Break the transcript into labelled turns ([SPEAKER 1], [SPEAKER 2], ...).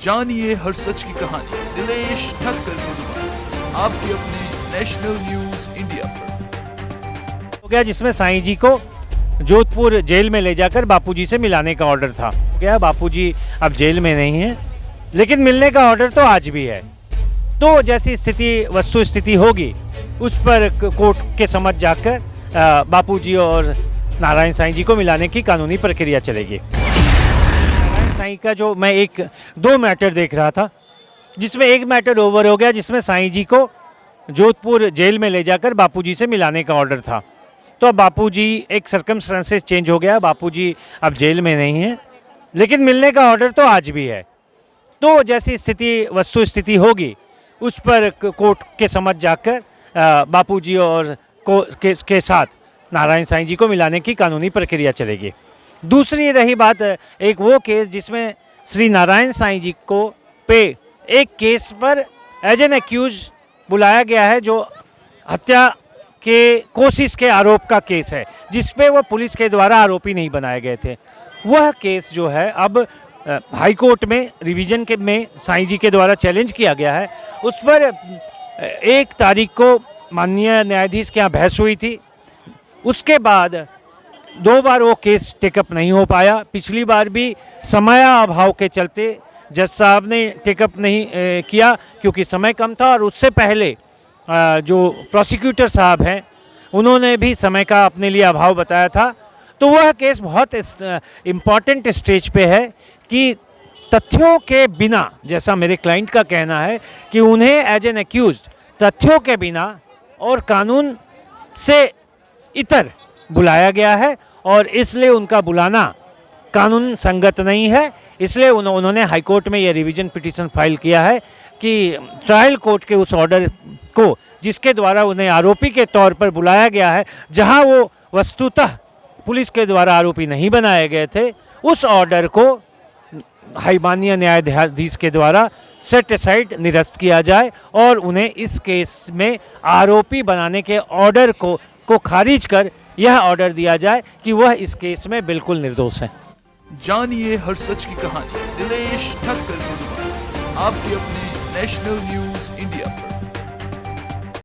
[SPEAKER 1] जानिए हर सच की कहानी दिनेश ठक्कर की जुबान आपके अपने नेशनल न्यूज इंडिया पर।
[SPEAKER 2] हो गया जिसमें साईं जी को जोधपुर जेल में ले जाकर बापूजी से मिलाने का ऑर्डर था। क्या बापूजी अब जेल में नहीं है, लेकिन मिलने का ऑर्डर तो आज भी है। तो जैसी स्थिति वस्तु स्थिति होगी उस पर कोर्ट के समझ जाकर बापूजी और नारायण साईं जी को मिलाने की कानूनी प्रक्रिया चलेगी। नारायण साईं का जो मैं दो मैटर देख रहा था, जिसमें एक मैटर ओवर हो गया, जिसमें साईं जी को जोधपुर जेल में ले जाकर बापूजी से मिलाने का ऑर्डर था। तो अब बापूजी एक सर्कमस्टेंसेस चेंज हो गया, बापूजी अब जेल में नहीं है, लेकिन मिलने का ऑर्डर तो आज भी है। तो जैसी स्थिति वस्तु स्थिति होगी उस पर कोर्ट के समझ जाकर बापूजी और के साथ नारायण साईं जी को मिलाने की कानूनी प्रक्रिया चलेगी। दूसरी रही बात एक वो केस जिसमें श्री नारायण साईं जी को पे एक केस पर एज एन एक्यूज बुलाया गया है, जो हत्या के कोशिश के आरोप का केस है, जिसपे वो पुलिस के द्वारा आरोपी नहीं बनाए गए थे। वह केस जो है अब हाई कोर्ट में रिवीजन के में साईं जी के द्वारा चैलेंज किया गया है। उस पर 1 तारीख को माननीय न्यायाधीश के यहाँ बहस हुई थी। उसके बाद 2 बार वो केस टेकअप नहीं हो पाया। पिछली बार भी समय अभाव के चलते जज साहब ने टेकअप नहीं किया क्योंकि समय कम था, और उससे पहले जो प्रोसिक्यूटर साहब हैं उन्होंने भी समय का अपने लिए अभाव बताया था। तो वह केस बहुत इम्पॉर्टेंट स्टेज पे है कि तथ्यों के बिना, जैसा मेरे क्लाइंट का कहना है कि उन्हें एज एन एक्यूज्ड तथ्यों के बिना और कानून से इतर बुलाया गया है, और इसलिए उनका बुलाना कानून संगत नहीं है। इसलिए उन्होंने हाई कोर्ट में यह रिवीजन पिटीशन फाइल किया है कि ट्रायल कोर्ट के उस ऑर्डर को, जिसके द्वारा उन्हें आरोपी के तौर पर बुलाया गया है, जहां वो वस्तुतः पुलिस के द्वारा आरोपी नहीं बनाए गए थे, उस ऑर्डर को हाई माननीय न्यायाधीश के द्वारा सेट असाइड निरस्त किया जाए और उन्हें इस केस में आरोपी बनाने के ऑर्डर को खारिज कर यह ऑर्डर दिया जाए कि वह इस केस में बिल्कुल निर्दोष है।
[SPEAKER 1] जानिए हर सच की कहानी दिनेश ठक्कर की जुबान आपके अपने नेशनल न्यूज इंडिया पर।